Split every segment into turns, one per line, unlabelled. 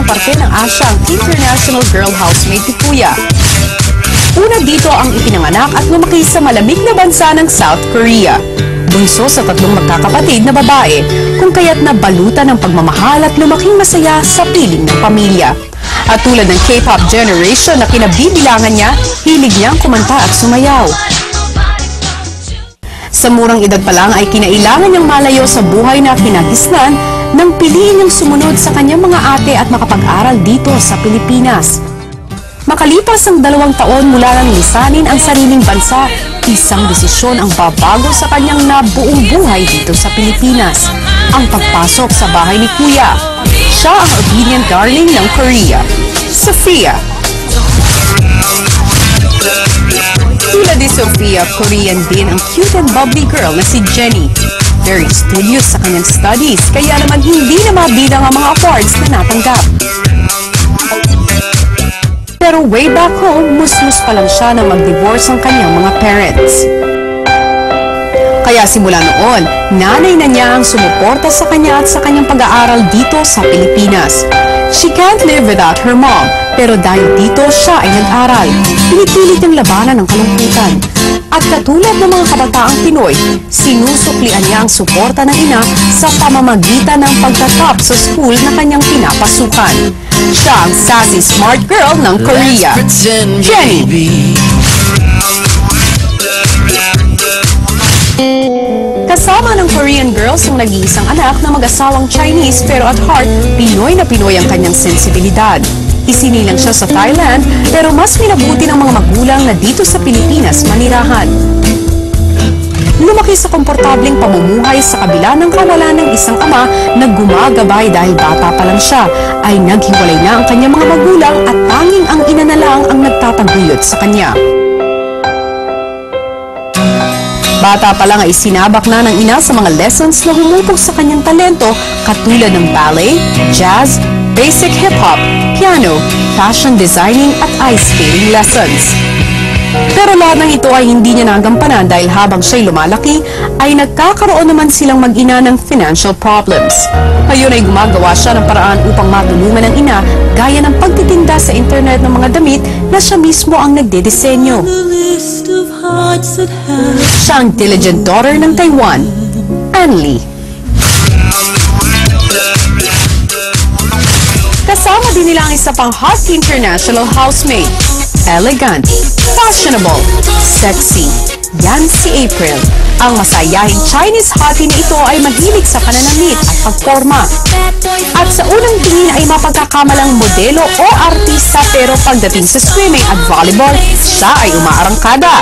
parte ng Asia ang International Girl Housemate ni Kuya. Una dito ang ipinanganak at lumaki sa malamig na bansa ng South Korea. Bunso sa tatlong magkakapatid na babae, kung kaya't nabalutan ng pagmamahal at lumaking masaya sa piling ng pamilya. At tulad ng K-pop generation na kinabibilangan niya, hilig niyang kumanta at sumayaw. Sa murang edad pa lang ay kinailangan niyang malayo sa buhay na kinagisnan nang piliin niyang sumunod sa kanyang mga ate at makapag-aral dito sa Pilipinas. Makalipas ang 2 taon mula nang lisanin ang sariling bansa, isang desisyon ang babago sa kanyang nabuong buhay dito sa Pilipinas, ang pagpasok sa bahay ni Kuya. Siya ang obedient darling ng Korea, Sophia. Tila di Sophia, Korean din ang cute and bubbly girl na si Jenny. Very studious sa kanyang studies, kaya naman hindi na mabilang ang mga awards na natanggap. Pero way back home, musmus pa lang siya nang mag-divorce ang kanyang mga parents. Kaya simula noon, nanay na niya ang sumuporta sa kanya at sa kanyang pag-aaral dito sa Pilipinas. She can't live without her mom, pero dahil dito siya ay nag-aral. Pinipilit niyang labanan ang kalungkutan. At katulad ng mga kabataang Pinoy, sinusuklian niya ang suporta ng ina sa pamamagitan ng pagtatop sa school na kanyang pinapasukan. Siya ang sassy smart girl ng Korea, Jenny. Kasama ng Korean girls ang nag-iisang anak na mag-asawang Chinese pero at heart, Pinoy na Pinoy ang kanyang sensibilidad. Isinilang siya sa Thailand pero mas minabuti ng mga magulang na dito sa Pilipinas manirahan. Lumaki sa komportableng pamumuhay sa kabila ng kawalan ng isang ama na gumagabay dahil bata pa lang siya, ay naghiwalay na ang kanyang mga magulang at tanging ang ina na lang ang nagtataguyod sa kanya. Bata pa lang ay sinabak na ng ina sa mga lessons na humupog sa kanyang talento katulad ng ballet, jazz, basic hip-hop, piano, fashion designing at ice skating lessons. Pero lahat ng ito ay hindi niya nagampanan dahil habang siya'y lumalaki, ay nagkakaroon naman silang mag-ina ng financial problems. Ngayon ay gumagawa siya ng paraan upang matulungan ng ina gaya ng pagtitinda sa internet ng mga damit na siya mismo ang nagdedesenyo. Siya ang diligent daughter ng Taiwan, Anli. Kasama din nila ang isa pang hot international housemate. Elegant, fashionable, sexy. Yan si April. Ang masayahing Chinese hottie na ito ay mahilig sa pananamit at pagporma. At sa unang tingin ay mapagkakamalang modelo o artista pero pagdating sa swimming at volleyball, siya ay umaarangkada.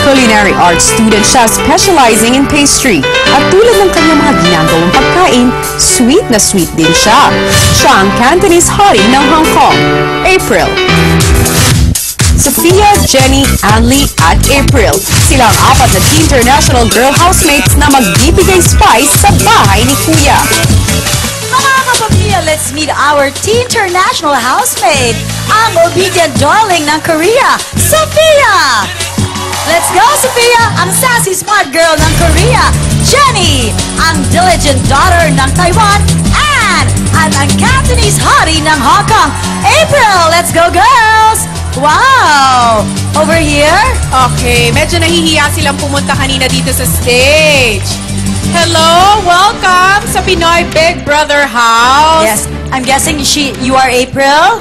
Culinary arts student siya specializing in pastry. At tulad ng kanyang mga ginagawang pagkain, sweet na sweet din siya. Siya ang Cantonese hottie ng Hong Kong, April. Sophia, Jenny, Anli, at April. Sila ang 4 na international girl housemates na magbibigay spice sa bahay ni Kuya.
Mga kapamilya, let's meet our international housemate, ang obedient darling ng Korea, Sophia! Let's go, Sophia! Ang sassy smart girl ng Korea, Jenny! Ang diligent daughter ng Taiwan, Anne! At ang Cantonese hottie ng Hong Kong, April! Let's go, girls! Wow! Over here?
Okay, medyo nahihiya silang pumunta kanina dito sa stage. Hello, welcome sa Pinoy Big Brother House.
Yes, I'm guessing you are April?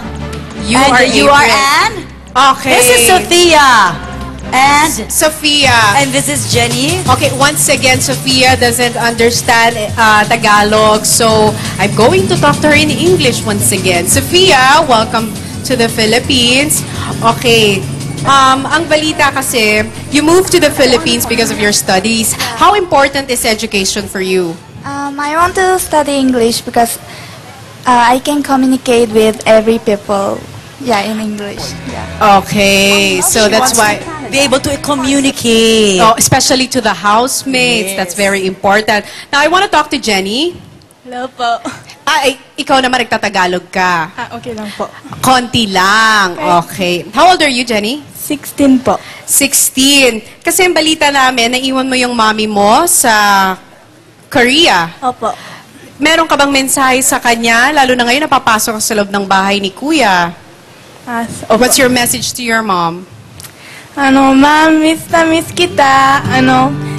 You
are Anne?
Okay.
This is Sophia. And
Sophia.
And this is Jenny.
Okay, once again, Sophia doesn't understand Tagalog, so I'm going to talk to her in English once again. Sophia, welcome to the Philippines. Okay, ang balita kasi, you moved to the Philippines because of your studies. How important is education for you?
I want to study English because I can communicate with every people. Yeah, in English. Yeah.
Okay, so that's why
Be able to communicate.
oh, especially to the housemates, that's very important. Now I want to talk to Jenny.
Hello po.
Ikaw naman nagtatagalog ka.
Okay lang po.
Konti lang. Okay. How old are you, Jenny?
16 po.
16. Kasi ang balita namin, naiwan mo yung mommy mo sa Korea.
Opo.
meron ka bang mensahe sa kanya? Lalo na ngayon napapasok ka sa loob ng bahay ni Kuya. What's your message to your mom?
Ma'am, miss na miss kita.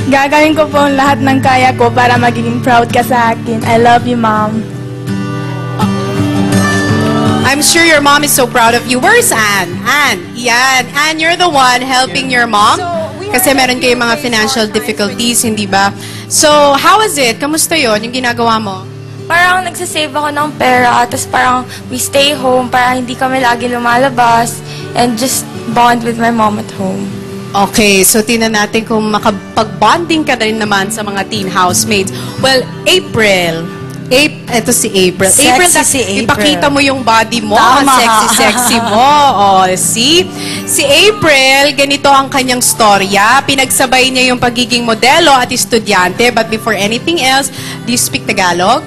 Gagawin ko po lahat ng kaya ko para magiging proud ka sa akin. I love you, Mom.
I'm sure your mom is so proud of you. Where's Anne? Anne, yan. Anne, you're the one helping your mom. Kasi meron kayong mga financial difficulties, hindi ba? So, how is it? Kamusta yon yung ginagawa mo?
Parang nagsasave ako ng pera, tapos parang we stay home para hindi kami lagi lumalabas and just bond with my mom at home.
Okay, so tingnan natin kung makapag-bonding ka rin naman sa mga teen housemates. Well, April. Ito si April.
Sexy si April.
Ipakita mo yung body mo.
Tama.
Sexy mo. Oh, see? Si April, ganito ang kanyang storya. Pinagsabay niya yung pagiging modelo at estudyante. But before anything else, do you speak Tagalog?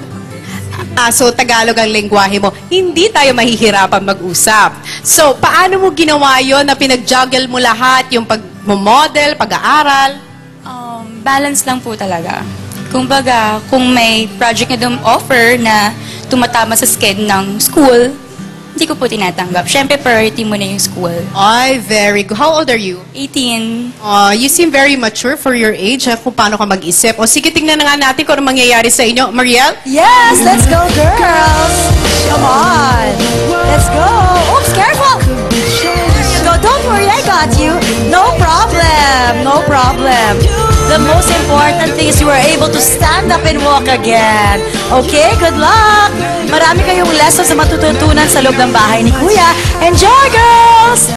So, Tagalog ang lengguwahe mo. Hindi tayo mahihirapan mag-usap. So, paano mo ginawa yun na pinag-juggle mo lahat? Yung pag-model, pag-aaral?
Balance lang po talaga. Kumbaga, kung may project na offer na tumatama sa schedule ng school, hindi ko po tinatanggap. Siyempre, priority mo na yung school.
Ay, very good. How old are you?
18.
You seem very mature for your age, kung paano ka mag-isip. O sige, tingnan na nga natin kung ano mangyayari sa inyo. Mariel?
Yes, let's go, girls. Come on. Let's go. Oops, careful. There you go. Don't worry, I got you. No problem. No problem. The most important thing is you were able to stand up and walk again. Okay, good luck. Marami kayong lessons na matututunan sa loob ng bahay ni Kuya. Enjoy, girls!